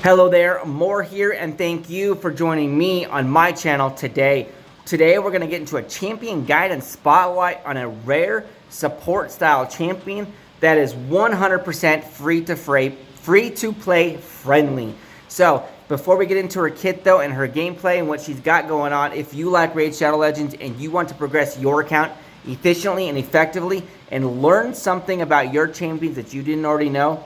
Hello there, More here, and thank you for joining me on my channel today. Today we're going to get into a champion guide and spotlight on a rare support style champion that is 100% free to play friendly. So before we get into her kit though and her gameplay and what she's got going on, if you like Raid Shadow Legends and you want to progress your account efficiently and effectively and learn something about your champions that you didn't already know,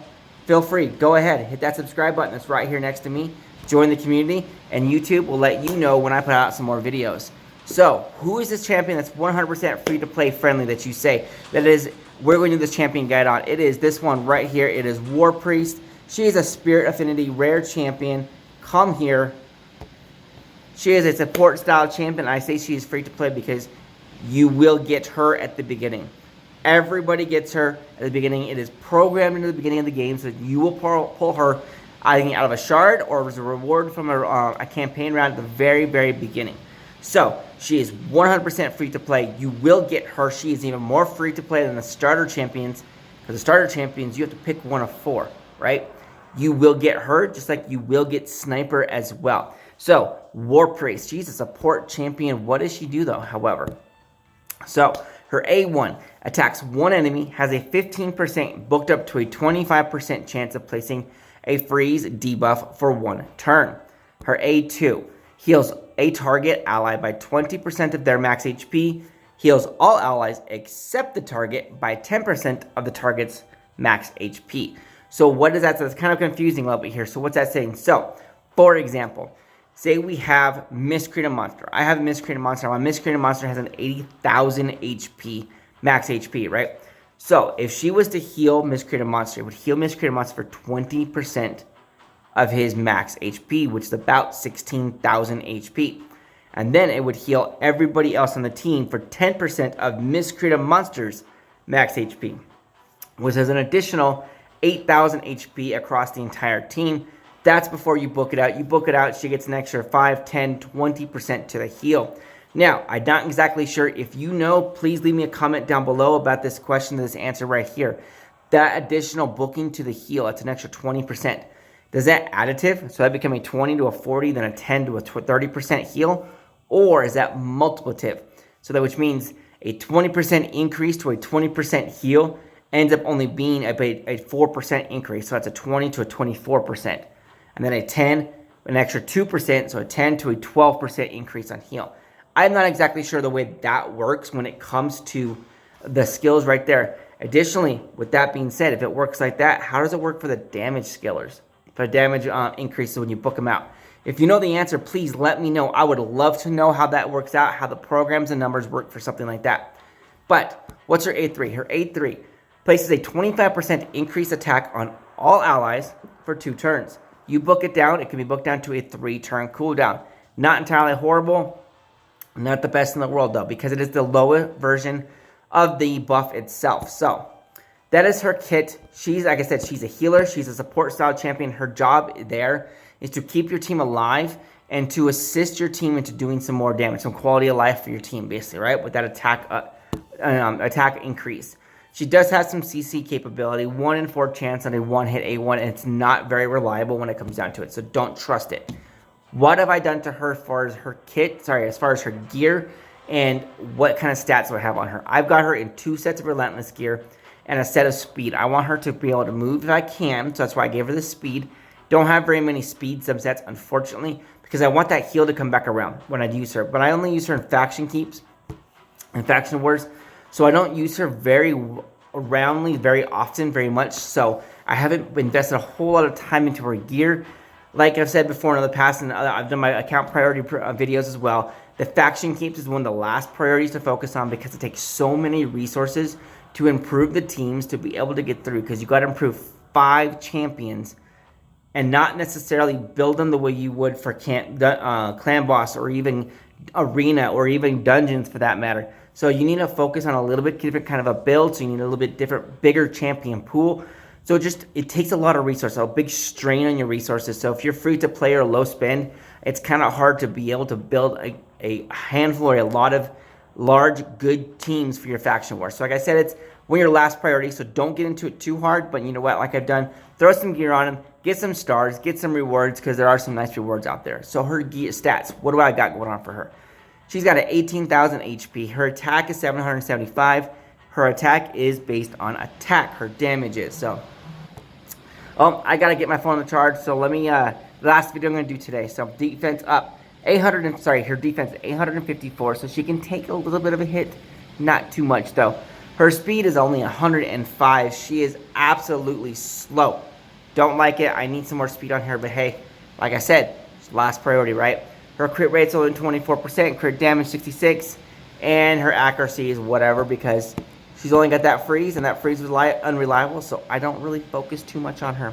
feel free, go ahead, hit that subscribe button that's right here next to me, join the community, and YouTube will let you know when I put out some more videos. So, who is this champion that's 100% free to play friendly that you say? That is, we're going to do this champion guide on. It is this one right here. It is Warpriest. She is a Spirit Affinity rare champion. Come here. She is a support style champion. I say she is free to play because you will get her at the beginning. Everybody gets her at the beginning. It is programmed into the beginning of the game, so you will pull her either out of a shard or as a reward from a campaign round at the very, very beginning. So, she is 100% free to play. You will get her. She is even more free to play than the starter champions. Because the starter champions, you have to pick one of 4, right? You will get her, just like you will get Sniper as well. So, Warpriest, she's a support champion. What does she do, though, however? So, her A1 attacks one enemy, has a 15% booked up to a 25% chance of placing a freeze debuff for 1 turn. Her A2 heals a target ally by 20% of their max HP, heals all allies except the target by 10% of the target's max HP. So what is that? So it's kind of confusing a little bit here. So what's that saying? So, for example, say we have Miscreant Monster. I have a Miscreant Monster. My Miscreant Monster has an 80,000 HP, max HP, right? So, if she was to heal Miscreant Monster, it would heal Miscreant Monster for 20% of his max HP, which is about 16,000 HP. And then it would heal everybody else on the team for 10% of Miscreant Monster's max HP, which is an additional 8,000 HP across the entire team. That's before you book it out. You book it out, she gets an extra 5, 10, 20% to the heal. Now, I'm not exactly sure. If you know, please leave me a comment down below about this question, this answer right here. That additional booking to the heal, that's an extra 20%. Does that additive? So that become a 20 to a 40, then a 10 to a 30% heal? Or is that multiplicative? So that which means a 20% increase to a 20% heal ends up only being a 4% increase. So that's a 20 to a 24%. And then a 10, an extra 2%, so a 10 to a 12% increase on heal. I'm not exactly sure the way that works when it comes to the skills right there. Additionally, with that being said, if it works like that, how does it work for the damage skillers? For damage increases when you book them out? If you know the answer, please let me know. I would love to know how that works out, how the programs and numbers work for something like that. But what's her A3? Her A3 places a 25% increased attack on all allies for 2 turns. You book it down, it can be booked down to a 3-turn cooldown. Not entirely horrible, not the best in the world though, because it is the lower version of the buff itself. So, that is her kit. She's, like I said, she's a healer. She's a support style champion. Her job there is to keep your team alive and to assist your team into doing some more damage, some quality of life for your team, basically, right? With that attack increase. She does have some CC capability, 1 in 4 chance on a 1-hit A1, and it's not very reliable when it comes down to it, so don't trust it. What have I done to her as far as her kit, as far as her gear, and what kind of stats do I have on her? I've got her in 2 sets of Relentless gear and a set of speed. I want her to be able to move if I can, so that's why I gave her the speed. Don't have very many speed subsets, unfortunately, because I want that heal to come back around when I use her. But I only use her in faction keeps and faction wars, so I don't use her very roundly, very often, very much. So I haven't invested a whole lot of time into her gear. Like I've said before in the past, and I've done my account priority videos as well, the faction keeps is one of the last priorities to focus on because it takes so many resources to improve the teams to be able to get through, because you got to improve 5 champions and not necessarily build them the way you would for clan boss or even arena or even dungeons for that matter. So you need to focus on a little bit different kind of a build, so you need a little bit different, bigger champion pool. So it takes a lot of resources, a big strain on your resources. So if you're free to play or low spend, it's kind of hard to be able to build a handful or a lot of large, good teams for your faction war. So like I said, it's one of your last priorities, so don't get into it too hard. But you know what? Like I've done, throw some gear on him, get some stars, get some rewards, because there are some nice rewards out there. So her stats, what do I got going on for her? She's got an 18,000 HP. Her attack is 775. Her attack is based on attack. Her damage is. So, I got to get my phone on the charge. So let me, last video I'm going to do today. So defense up. Her defense is 854. So she can take a little bit of a hit. Not too much though. Her speed is only 105. She is absolutely slow. Don't like it. I need some more speed on her, but hey, like I said, it's last priority, right? Her crit rate's only 24%, crit damage 66, and her accuracy is whatever because she's only got that freeze, and that freeze was unreliable, so I don't really focus too much on her.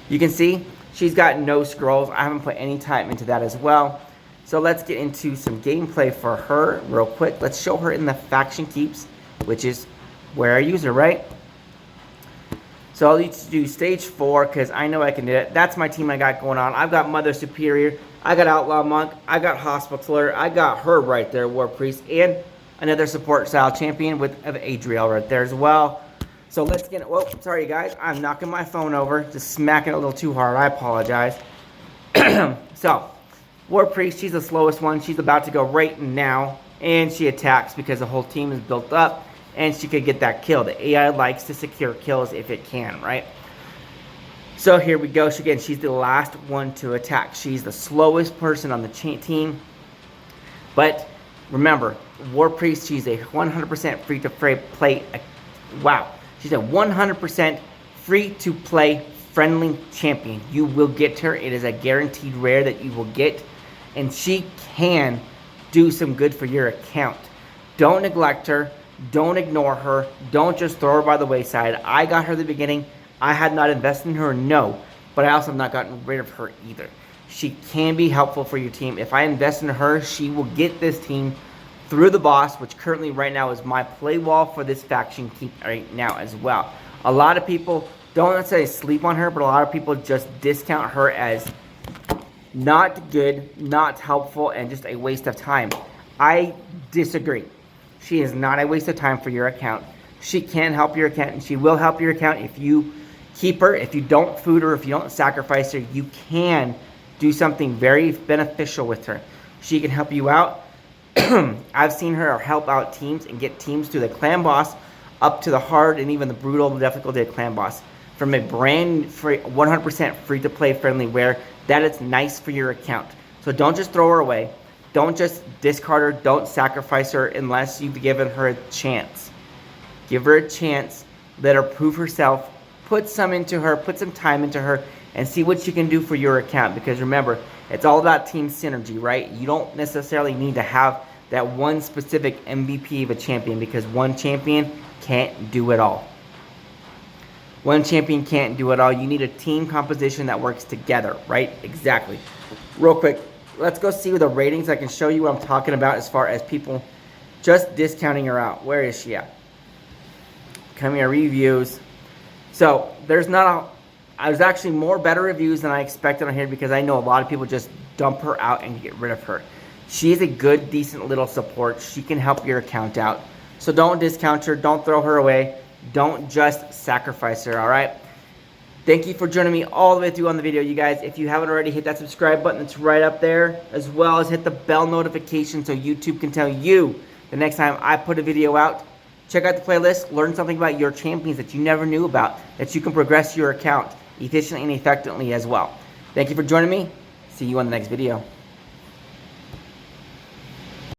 You can see she's got no scrolls. I haven't put any time into that as well. So let's get into some gameplay for her real quick. Let's show her in the faction keeps, which is where I use her, right? So I'll need to do stage 4 because I know I can do it. That's my team I got going on. I've got Mother Superior. I got Outlaw Monk. I got Hospitaller. I got her right there, Warpriest. And another support style champion of Adriel right there as well. So let's get it. Whoa, sorry guys. I'm knocking my phone over. Just smacking it a little too hard. I apologize. So, Warpriest, she's the slowest one. She's about to go right now. And she attacks because the whole team is built up. And she could get that kill. The AI likes to secure kills if it can, right? So here we go. Again, she's the last one to attack. She's the slowest person on the team. But remember, Warpriest, she's a 100% free-to-play. Wow. She's a 100% free-to-play friendly champion. You will get her. It is a guaranteed rare that you will get. And she can do some good for your account. Don't neglect her. Don't ignore her. Don't just throw her by the wayside. I got her at the beginning. I had not invested in her, no. But I also have not gotten rid of her either. She can be helpful for your team. If I invest in her, she will get this team through the boss, which currently right now is my play wall for this faction keep right now as well. A lot of people don't necessarily sleep on her, but a lot of people just discount her as not good, not helpful, and just a waste of time. I disagree. She is not a waste of time for your account. She can help your account, and she will help your account if you keep her. If you don't food her, if you don't sacrifice her, you can do something very beneficial with her. She can help you out. I've seen her help out teams and get teams to the clan boss up to the hard and even the brutal difficulty of clan boss from a brand free, 100% free-to-play friendly rare that is nice for your account. So don't just throw her away. Don't just discard her. Don't sacrifice her unless you've given her a chance. Give her a chance. Let her prove herself. Put some into her. Put some time into her. And see what she can do for your account. Because remember, it's all about team synergy, right? You don't necessarily need to have that one specific MVP of a champion. Because one champion can't do it all. One champion can't do it all. You need a team composition that works together, right? Exactly. Real quick. Let's go see the ratings. I can show you what I'm talking about as far as people just discounting her out. Where is she at? Come here, reviews. So there's actually more better reviews than I expected on here because I know a lot of people just dump her out and get rid of her. She is a good, decent little support. She can help your account out. So don't discount her. Don't throw her away. Don't just sacrifice her, all right? Thank you for joining me all the way through on the video, you guys. If you haven't already, hit that subscribe button. It's right up there, as well as hit the bell notification so YouTube can tell you the next time I put a video out. Check out the playlist. Learn something about your champions that you never knew about, that you can progress your account efficiently and effectively as well. Thank you for joining me. See you on the next video.